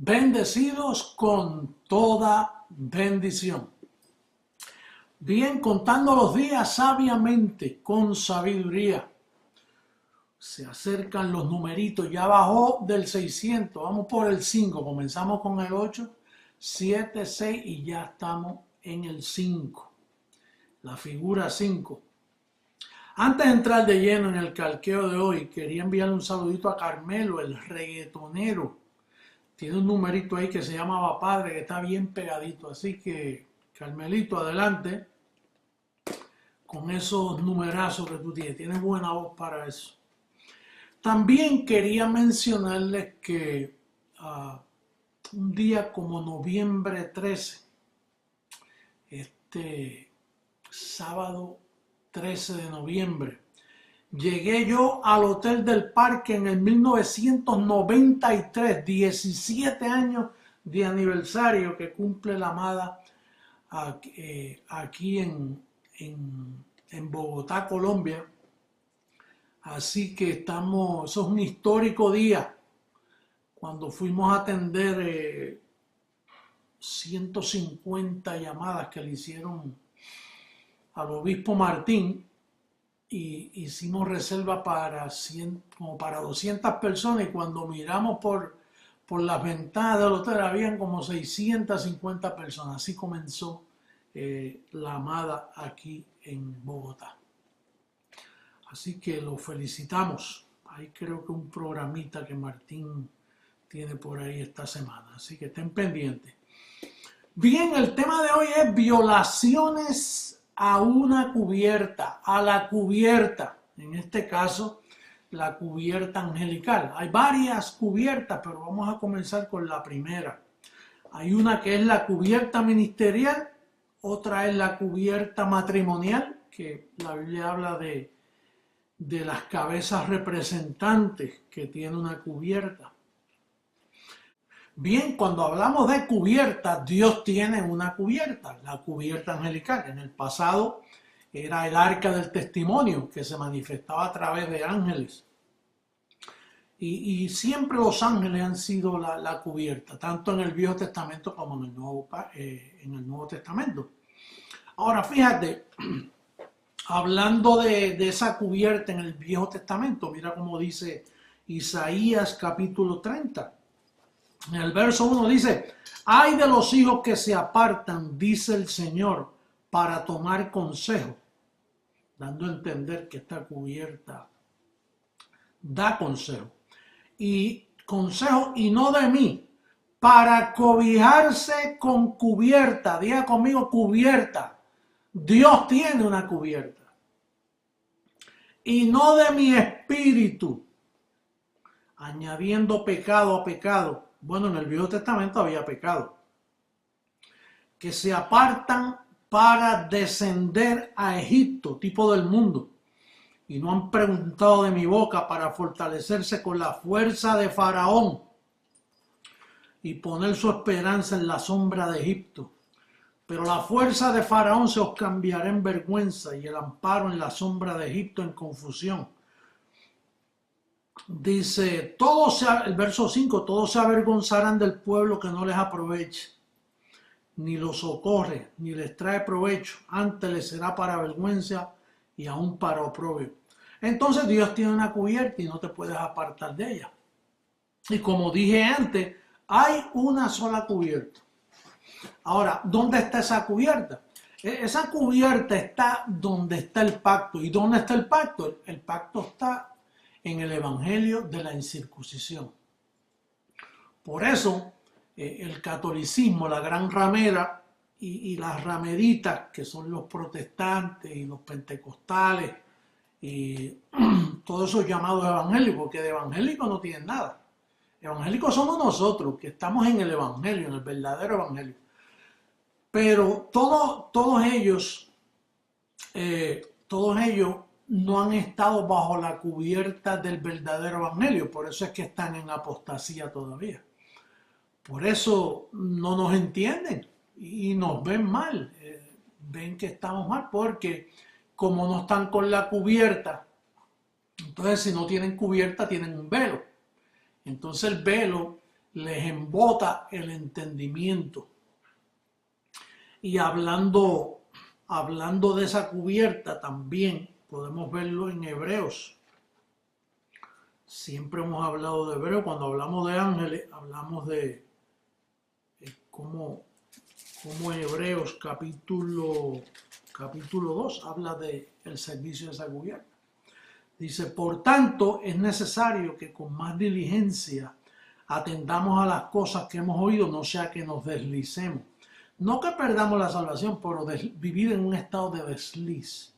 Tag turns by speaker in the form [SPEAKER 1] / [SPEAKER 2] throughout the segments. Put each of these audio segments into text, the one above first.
[SPEAKER 1] bendecidos con toda bendición. Bien, contando los días sabiamente, con sabiduría. Se acercan los numeritos, ya bajó del 600, vamos por el 5, comenzamos con el 8, 7, 6 y ya estamos en el 5, la figura 5. Antes de entrar de lleno en el calqueo de hoy, quería enviarle un saludito a Carmelo, el reggaetonero. Tiene un numerito ahí que se llama Padre, que está bien pegadito, así que Carmelito, adelante con esos numerazos que tú tienes buena voz para eso. También quería mencionarles que un día como noviembre 13, este sábado 13 de noviembre, llegué yo al Hotel del Parque en el 1993, 17 años de aniversario que cumple la amada aquí en Bogotá, Colombia. Así que eso es un histórico día, cuando fuimos a atender 150 llamadas que le hicieron al obispo Martín, y hicimos reserva como para 200 personas, y cuando miramos por las ventanas del hotel habían como 650 personas. Así comenzó la amada aquí en Bogotá. Así que lo felicitamos. Hay creo que un programita que Martín tiene por ahí esta semana. Así que estén pendientes. Bien, el tema de hoy es violaciones a una cubierta, a la cubierta. En este caso, la cubierta angelical. Hay varias cubiertas, pero vamos a comenzar con la primera. Hay una que es la cubierta ministerial, otra es la cubierta matrimonial, que la Biblia habla de las cabezas representantes que tiene una cubierta. Bien, cuando hablamos de cubierta, Dios tiene una cubierta, la cubierta angelical. En el pasado era el arca del testimonio, que se manifestaba a través de ángeles. Y siempre los ángeles han sido la cubierta, tanto en el Viejo Testamento como en el Nuevo Testamento. Ahora, fíjate, hablando de esa cubierta en el Viejo Testamento, mira cómo dice Isaías capítulo 30. En el verso 1 dice: ay de los hijos que se apartan, dice el Señor, para tomar consejo, dando a entender que esta cubierta da consejo. Y consejo y no de mí, para cobijarse con cubierta. Diga conmigo, cubierta. Dios tiene una cubierta. Y no de mi espíritu, añadiendo pecado a pecado. Bueno, en el Viejo Testamento había pecado. Que se apartan para descender a Egipto, tipo del mundo. Y no han preguntado de mi boca, para fortalecerse con la fuerza de Faraón y poner su esperanza en la sombra de Egipto. Pero la fuerza de Faraón se os cambiará en vergüenza, y el amparo en la sombra de Egipto en confusión. Dice, el verso 5, todos se avergonzarán del pueblo que no les aproveche, ni los socorre, ni les trae provecho, antes les será para vergüenza y aún para oprobio. Entonces Dios tiene una cubierta y no te puedes apartar de ella. Y como dije antes, hay una sola cubierta. Ahora, ¿dónde está esa cubierta? Esa cubierta está donde está el pacto. ¿Y dónde está el pacto? El pacto está en el evangelio de la incircuncisión. Por eso, el catolicismo, la gran ramera y las rameritas, que son los protestantes y los pentecostales, y todos esos llamados evangélicos, porque de evangélicos no tienen nada. Evangélicos somos nosotros, que estamos en el evangelio, en el verdadero evangelio. Pero todos ellos no han estado bajo la cubierta del verdadero evangelio. Por eso es que están en apostasía todavía. Por eso no nos entienden y nos ven mal. Ven que estamos mal porque como no están con la cubierta, entonces si no tienen cubierta tienen un velo. Entonces el velo les embota el entendimiento. Y hablando de esa cubierta también, podemos verlo en Hebreos. Siempre hemos hablado de Hebreos. Cuando hablamos de ángeles, hablamos de cómo Hebreos capítulo 2 habla del servicio de esa cubierta. Dice, por tanto, es necesario que con más diligencia atendamos a las cosas que hemos oído, no sea que nos deslicemos. No que perdamos la salvación, pero vivir en un estado de desliz.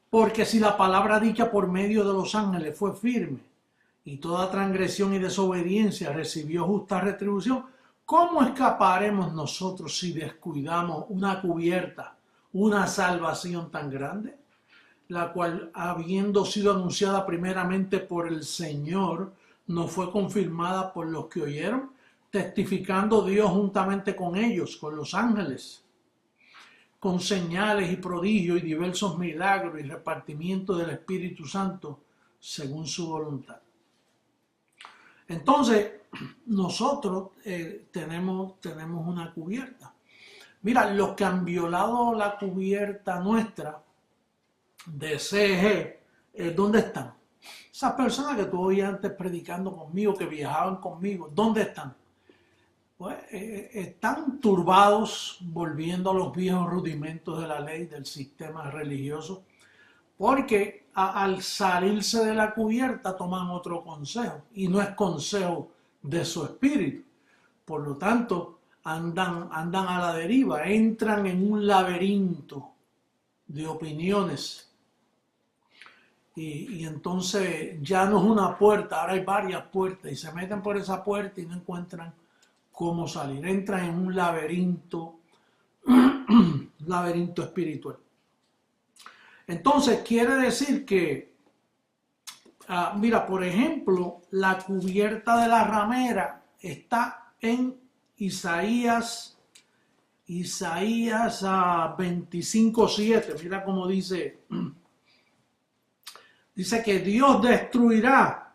[SPEAKER 1] Porque si la palabra dicha por medio de los ángeles fue firme, y toda transgresión y desobediencia recibió justa retribución, ¿cómo escaparemos nosotros si descuidamos una cubierta, una salvación tan grande? La cual, habiendo sido anunciada primeramente por el Señor, no fue confirmada por los que oyeron, testificando Dios juntamente con ellos, con los ángeles, con señales y prodigios y diversos milagros y repartimiento del Espíritu Santo según su voluntad. Entonces, nosotros tenemos una cubierta. Mira, los que han violado la cubierta nuestra de CEG, ¿dónde están? Esas personas que tú oías antes predicando conmigo, que viajaban conmigo, ¿dónde están? Pues están turbados, volviendo a los viejos rudimentos de la ley, del sistema religioso, porque al salirse de la cubierta toman otro consejo, y no es consejo de su espíritu. Por lo tanto, andan a la deriva, entran en un laberinto de opiniones. Y entonces ya no es una puerta, ahora hay varias puertas, y se meten por esa puerta y no encuentran cómo salir. Entran en un laberinto espiritual. Entonces quiere decir que, mira, por ejemplo, la cubierta de la ramera está en Isaías 25:7. Mira cómo dice que Dios destruirá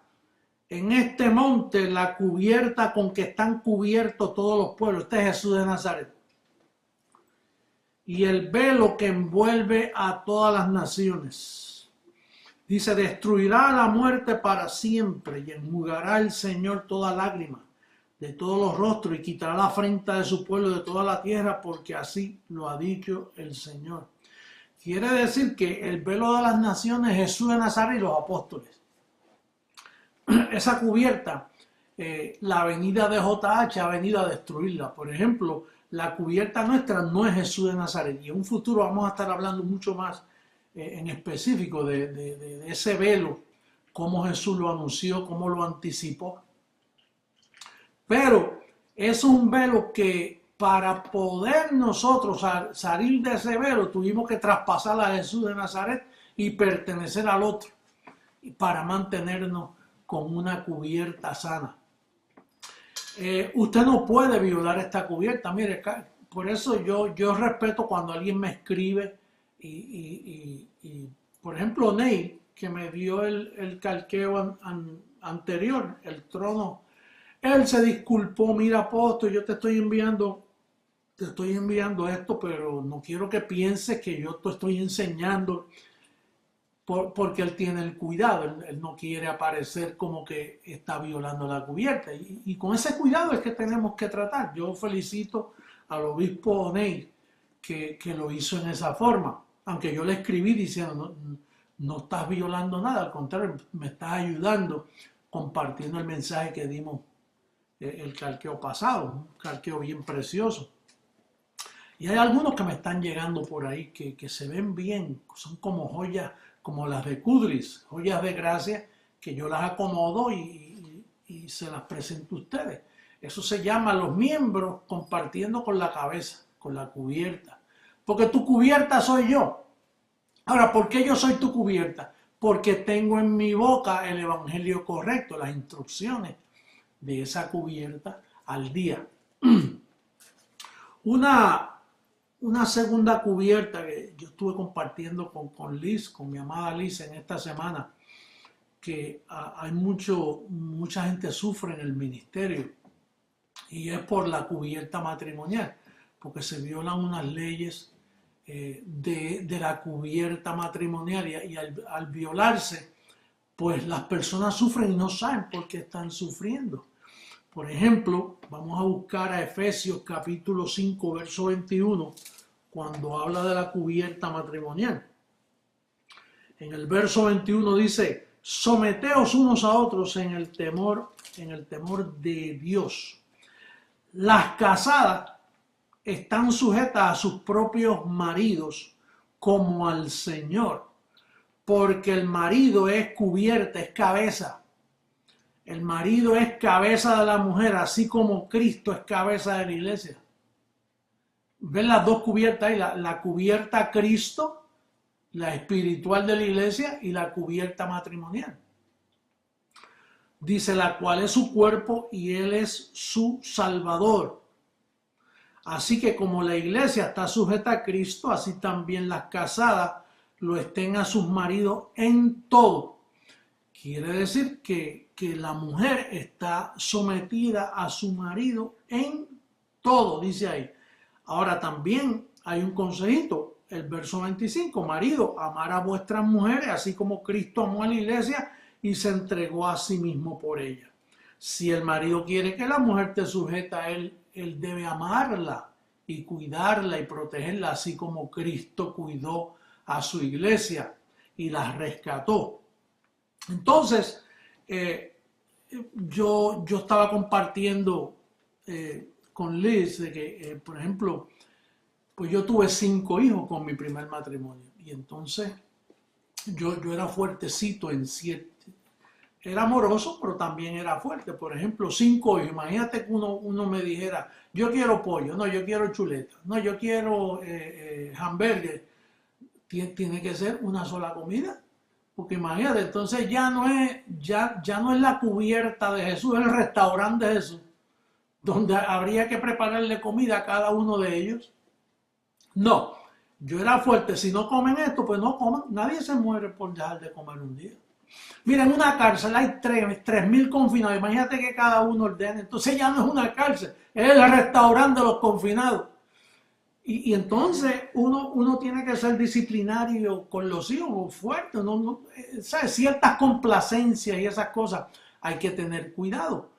[SPEAKER 1] en este monte la cubierta con que están cubiertos todos los pueblos. Este es Jesús de Nazaret. Y el velo que envuelve a todas las naciones. Dice, destruirá la muerte para siempre y enjugará el Señor toda lágrima de todos los rostros y quitará la afrenta de su pueblo de toda la tierra, porque así lo ha dicho el Señor. Quiere decir que el velo de las naciones es Jesús de Nazaret y los apóstoles. Esa cubierta, la venida de JH ha venido a destruirla. Por ejemplo, la cubierta nuestra no es Jesús de Nazaret. Y en un futuro vamos a estar hablando mucho más en específico de ese velo, cómo Jesús lo anunció, cómo lo anticipó. Pero es un velo que para poder nosotros salir de ese velo tuvimos que traspasar a Jesús de Nazaret y pertenecer al otro para mantenernos con una cubierta sana. Usted no puede violar esta cubierta. Mire, por eso yo respeto cuando alguien me escribe y por ejemplo, Ney, que me dio el calqueo anterior, el trono, él se disculpó. Mira, apóstol, yo te estoy enviando esto, pero no quiero que pienses que yo te estoy enseñando porque él tiene el cuidado. Él no quiere aparecer como que está violando la cubierta. Y con ese cuidado es que tenemos que tratar. Yo felicito al obispo Ney que lo hizo en esa forma. Aunque yo le escribí diciendo, no estás violando nada, al contrario, me estás ayudando compartiendo el mensaje que dimos el calqueo pasado, un calqueo bien precioso. Y hay algunos que me están llegando por ahí que se ven bien, son como joyas, como las de Kudris, joyas de gracia, que yo las acomodo y se las presento a ustedes. Eso se llama los miembros compartiendo con la cabeza, con la cubierta. Porque tu cubierta soy yo. Ahora, ¿por qué yo soy tu cubierta? Porque tengo en mi boca el evangelio correcto, las instrucciones de esa cubierta al día. Una segunda cubierta que yo estuve compartiendo con Liz, con mi amada Liz en esta semana, que hay mucha gente sufre en el ministerio, y es por la cubierta matrimonial, porque se violan unas leyes de la cubierta matrimonial, y al violarse, pues las personas sufren y no saben por qué están sufriendo. Por ejemplo, vamos a buscar a Efesios capítulo 5, verso 21, cuando habla de la cubierta matrimonial. En el verso 21 dice: someteos unos a otros en el temor de Dios. Las casadas están sujetas a sus propios maridos como al Señor, porque el marido es cubierta, es cabeza. El marido es cabeza de la mujer, así como Cristo es cabeza de la iglesia. ¿Ven las dos cubiertas ahí? La cubierta Cristo, la espiritual de la iglesia, y la cubierta matrimonial. Dice: la cual es su cuerpo y él es su Salvador. Así que como la iglesia está sujeta a Cristo, así también las casadas lo estén a sus maridos en todo. Quiere decir que la mujer está sometida a su marido en todo, dice ahí. Ahora también hay un consejito, el verso 25: marido, amar a vuestras mujeres, así como Cristo amó a la iglesia y se entregó a sí mismo por ella. Si el marido quiere que la mujer esté sujeta a él, él debe amarla y cuidarla y protegerla, así como Cristo cuidó a su iglesia y la rescató. Entonces, yo estaba compartiendo con Liz de que, por ejemplo, pues yo tuve 5 hijos con mi primer matrimonio, y entonces yo era fuertecito en cierto. Era amoroso, pero también era fuerte. Por ejemplo, 5 hijos. Imagínate que uno me dijera: yo quiero pollo, no, yo quiero chuleta, no, yo quiero hamburger. Tiene que ser una sola comida. Porque imagínate, entonces ya no es la cubierta de Jesús, es el restaurante de Jesús, donde habría que prepararle comida a cada uno de ellos. No, yo era fuerte. Si no comen esto, pues no coman. Nadie se muere por dejar de comer un día. Mira, en una cárcel hay 3.000 confinados. Imagínate que cada uno ordene. Entonces ya no es una cárcel, es el restaurante de los confinados. Y entonces uno tiene que ser disciplinario con los hijos, fuerte. ¿Sabes? Ciertas complacencias y esas cosas hay que tener cuidado.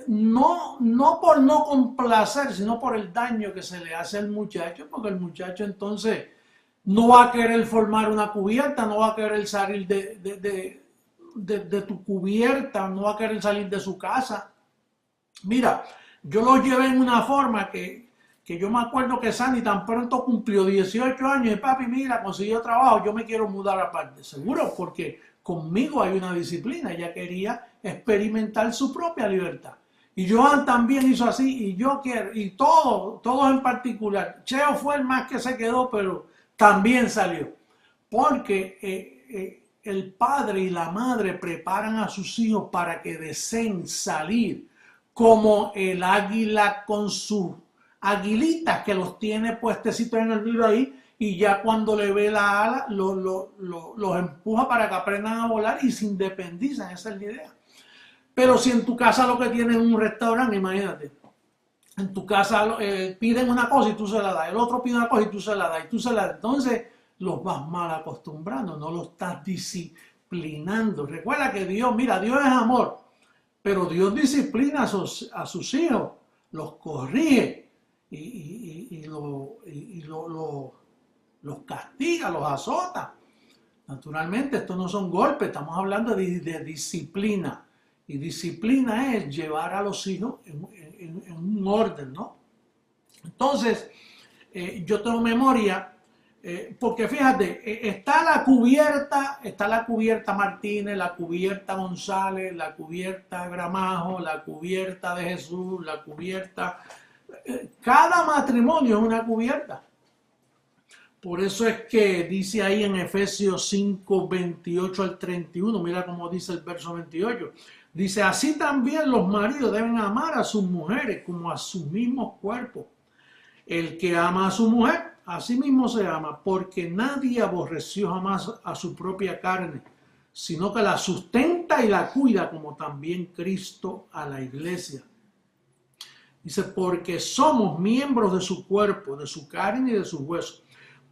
[SPEAKER 1] No por no complacer, sino por el daño que se le hace al muchacho, porque el muchacho entonces no va a querer formar una cubierta, no va a querer salir de tu cubierta, no va a querer salir de su casa. Mira, yo lo llevé en una forma que yo me acuerdo que Sandy tan pronto cumplió 18 años y: papi, mira, consiguió trabajo, yo me quiero mudar aparte. Seguro, porque conmigo hay una disciplina. Ella quería experimentar su propia libertad. Y Joan también hizo así, y yo quiero, y todos en particular. Cheo fue el más que se quedó, pero también salió. Porque el padre y la madre preparan a sus hijos para que deseen salir, como el águila con sus aguilitas, que los tiene puestecitos en el nido ahí, y ya cuando le ve la ala los empuja para que aprendan a volar y se independizan. Esa es la idea. Pero si en tu casa lo que tienes es un restaurante, imagínate, en tu casa piden una cosa y tú se la das, el otro pide una cosa y tú se la das, entonces los vas mal acostumbrando, no los estás disciplinando. Recuerda que Dios es amor, pero Dios disciplina a sus hijos, los corrige y los castiga, los azota. Naturalmente, estos no son golpes, estamos hablando de disciplina. Y disciplina es llevar a los hijos en un orden, ¿no? Entonces, yo tengo memoria, porque fíjate, está la cubierta Martínez, la cubierta González, la cubierta Gramajo, la cubierta de Jesús, la cubierta. Cada matrimonio es una cubierta. Por eso es que dice ahí en Efesios 5, 28 al 31, mira cómo dice el verso 28. Dice: así también los maridos deben amar a sus mujeres como a sus mismos cuerpos. El que ama a su mujer, a sí mismo se ama, porque nadie aborreció jamás a su propia carne, sino que la sustenta y la cuida, como también Cristo a la iglesia. Dice, porque somos miembros de su cuerpo, de su carne y de sus huesos.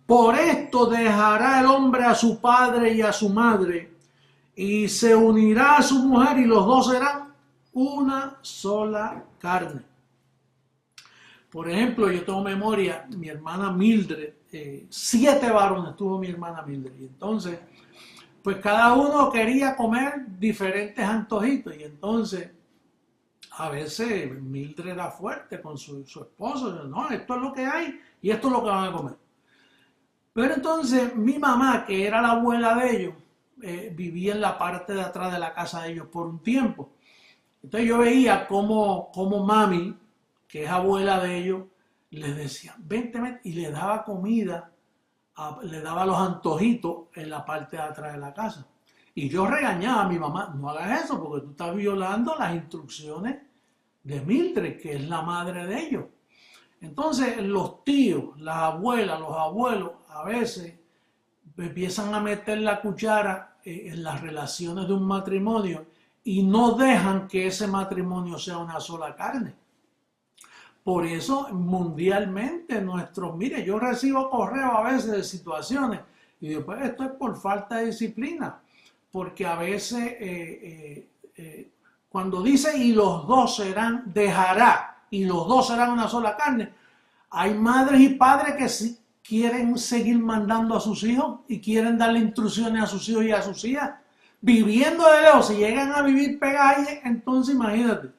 [SPEAKER 1] Por esto dejará el hombre a su padre y a su madre, y se unirá a su mujer, y los dos serán una sola carne. Por ejemplo, yo tengo memoria, mi hermana Mildred, 7 varones tuvo mi hermana Mildred, y entonces, pues cada uno quería comer diferentes antojitos, y entonces, a veces Mildred era fuerte con su esposo, no, esto es lo que hay, y esto es lo que van a comer. Pero entonces, mi mamá, que era la abuela de ellos, vivía en la parte de atrás de la casa de ellos por un tiempo. Entonces yo veía cómo mami, que es abuela de ellos, les decía, vente, y le daba comida, le daba los antojitos en la parte de atrás de la casa. Y yo regañaba a mi mamá, no hagas eso porque tú estás violando las instrucciones de Mildred, que es la madre de ellos. Entonces los tíos, las abuelas, los abuelos, a veces empiezan a meter la cuchara en las relaciones de un matrimonio y no dejan que ese matrimonio sea una sola carne. Por eso mundialmente mire, yo recibo correos a veces de situaciones y digo, pues esto es por falta de disciplina, porque a veces cuando dice y los dos serán, dejará, y los dos serán una sola carne, hay madres y padres que sí quieren seguir mandando a sus hijos y quieren darle instrucciones a sus hijos y a sus hijas, viviendo de lejos. Si llegan a vivir pegados, entonces imagínate,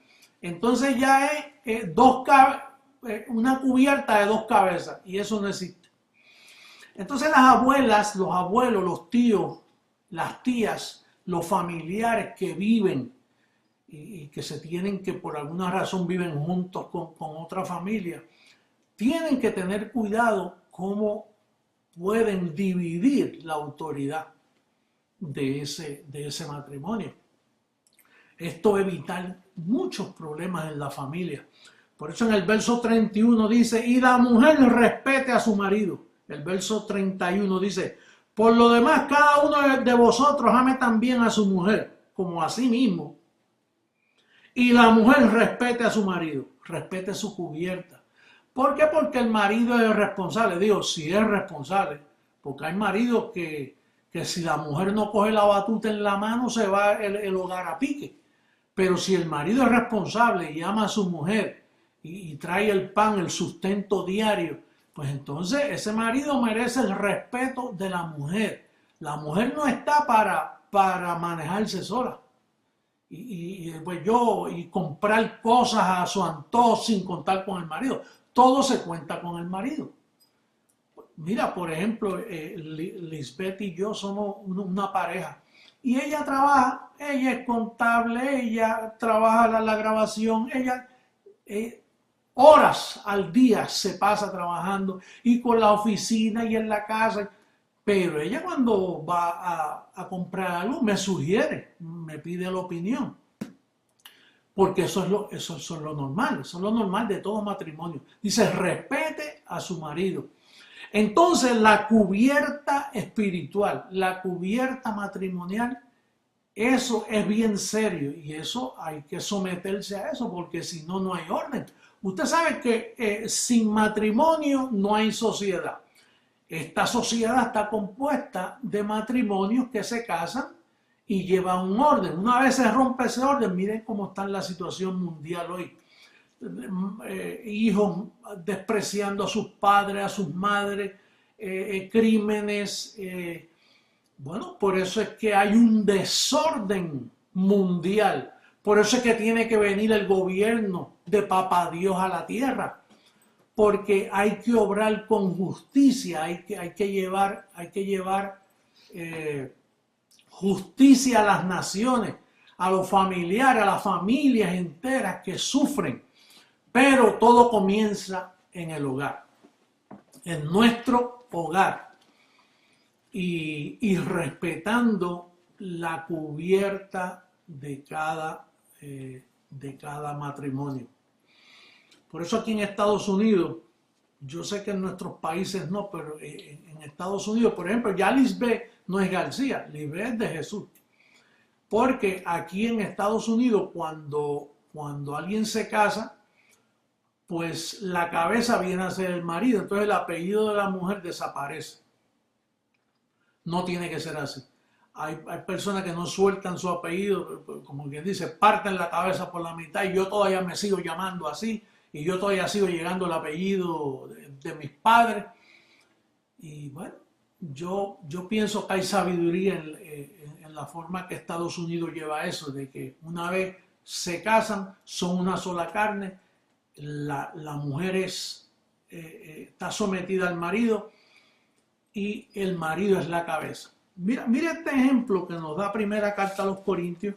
[SPEAKER 1] entonces ya es una cubierta de 2 cabezas, y eso no existe. Entonces las abuelas, los abuelos, los tíos, las tías, los familiares que viven y que se tienen que por alguna razón viven juntos con otra familia, tienen que tener cuidado cómo pueden dividir la autoridad de ese matrimonio. Esto va a evitar muchos problemas en la familia. Por eso en el verso 31 dice, y la mujer respete a su marido. El verso 31 dice, por lo demás cada uno de vosotros ame también a su mujer, como a sí mismo. Y la mujer respete a su marido, respete su cubierta. ¿Por qué? Porque el marido es responsable. Digo, si es responsable, porque hay maridos que si la mujer no coge la batuta en la mano, se va el hogar a pique. Pero si el marido es responsable y ama a su mujer y trae el pan, el sustento diario, pues entonces ese marido merece el respeto de la mujer. La mujer no está para manejarse sola. Y comprar cosas a su antojo sin contar con el marido. Todo se cuenta con el marido. Mira, por ejemplo, Lisbeth y yo somos una pareja. Y ella trabaja, ella es contable, ella trabaja la grabación, ella horas al día se pasa trabajando y con la oficina y en la casa. Pero ella cuando va a comprar algo me sugiere, me pide la opinión. Porque eso es lo normal, eso es lo normal de todo matrimonio. Dice, respete a su marido. Entonces, la cubierta espiritual, la cubierta matrimonial, eso es bien serio y eso hay que someterse a eso porque si no, no hay orden. Usted sabe que sin matrimonio no hay sociedad. Esta sociedad está compuesta de matrimonios que se casan y llevan un orden. Una vez se rompe ese orden, miren cómo está la situación mundial hoy. Hijos despreciando a sus padres, a sus madres, crímenes. Bueno, por eso es que hay un desorden mundial. Por eso es que tiene que venir el gobierno de Papá Dios a la tierra. Porque hay que obrar con justicia, hay que llevar justicia a las naciones, a los familiares, a las familias enteras que sufren. Pero todo comienza en el hogar, en nuestro hogar, y respetando la cubierta de cada matrimonio. Por eso aquí en Estados Unidos, yo sé que en nuestros países no, pero en Estados Unidos, por ejemplo, ya Lisbeth no es García, Lisbeth es de Jesús. Porque aquí en Estados Unidos, cuando alguien se casa, pues la cabeza viene a ser el marido, entonces el apellido de la mujer desaparece. No tiene que ser así. Hay personas que no sueltan su apellido, como quien dice, parten la cabeza por la mitad y yo todavía me sigo llamando así y yo todavía sigo llegando al apellido de mis padres. Y bueno, yo pienso que hay sabiduría en la forma que Estados Unidos lleva eso, de que una vez se casan, son una sola carne, la mujer está sometida al marido y el marido es la cabeza. Mira este ejemplo que nos da primera carta a los Corintios,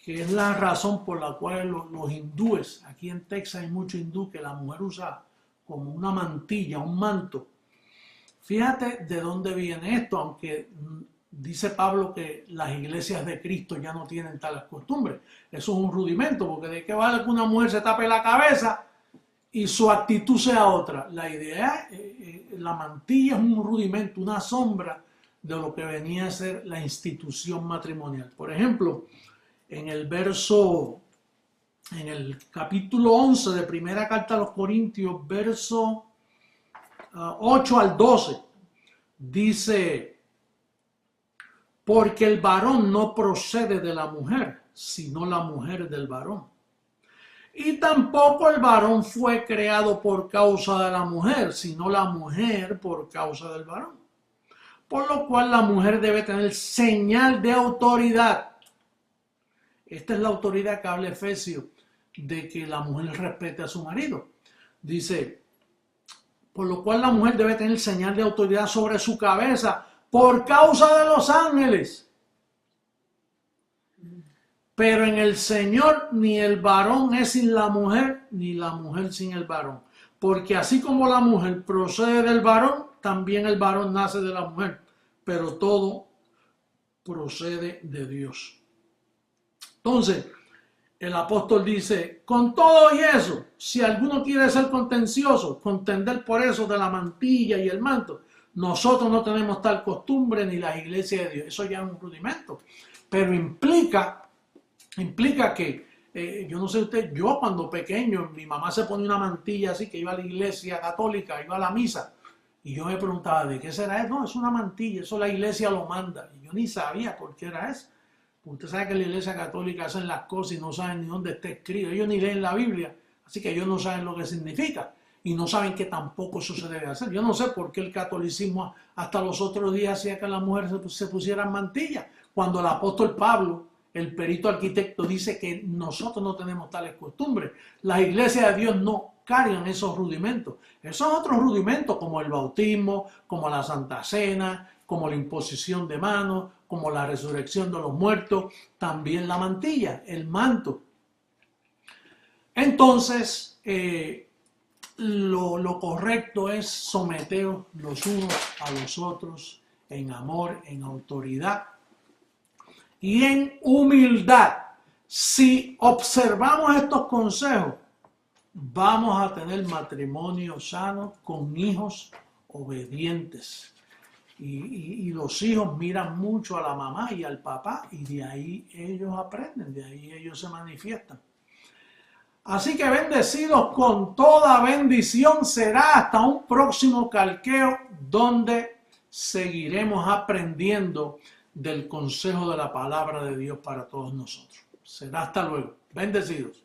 [SPEAKER 1] que es la razón por la cual los hindúes, aquí en Texas hay mucho hindú que la mujer usa como una mantilla, un manto. Fíjate de dónde viene esto, aunque dice Pablo que las iglesias de Cristo ya no tienen tales costumbres. Eso es un rudimento, porque de qué vale que una mujer se tape la cabeza y su actitud sea otra. La idea, la mantilla es un rudimento, una sombra de lo que venía a ser la institución matrimonial. Por ejemplo, en el capítulo 11 de primera carta a los Corintios, verso 8 al 12, dice: porque el varón no procede de la mujer, sino la mujer del varón. Y tampoco el varón fue creado por causa de la mujer, sino la mujer por causa del varón. Por lo cual la mujer debe tener señal de autoridad. Esta es la autoridad que habla Efesios, de que la mujer respete a su marido. Dice: por lo cual la mujer debe tener señal de autoridad sobre su cabeza por causa de los ángeles. Pero en el Señor ni el varón es sin la mujer, ni la mujer sin el varón. Porque así como la mujer procede del varón, también el varón nace de la mujer. Pero todo procede de Dios. Entonces, el apóstol dice: con todo y eso, si alguno quiere ser contencioso, contender por eso de la mantilla y el manto, nosotros no tenemos tal costumbre ni las iglesias de Dios. Eso ya es un rudimento. Pero implica que, yo no sé usted, yo cuando pequeño, mi mamá se ponía una mantilla así, que iba a la iglesia católica, iba a la misa, y yo me preguntaba: ¿de qué será eso? No, es una mantilla, eso la iglesia lo manda. Y yo ni sabía por qué era eso. Usted sabe que la iglesia católica hacen las cosas y no saben ni dónde está escrito. Ellos ni leen la Biblia, así que ellos no saben lo que significa. Y no saben que tampoco eso se debe hacer. Yo no sé por qué el catolicismo hasta los otros días hacía que las mujeres se pusieran mantillas. Cuando el apóstol Pablo, el perito arquitecto, dice que nosotros no tenemos tales costumbres. Las iglesias de Dios no cargan esos rudimentos. Esos otros rudimentos, como el bautismo, como la Santa Cena, como la imposición de manos, como la resurrección de los muertos, también la mantilla, el manto. Entonces, lo correcto es someteros los unos a los otros en amor, en autoridad y en humildad. Si observamos estos consejos, vamos a tener matrimonio sano con hijos obedientes. Y los hijos miran mucho a la mamá y al papá y de ahí ellos aprenden, de ahí ellos se manifiestan. Así que bendecidos con toda bendición, será hasta un próximo calqueo donde seguiremos aprendiendo del consejo de la palabra de Dios para todos nosotros. Será hasta luego. Bendecidos.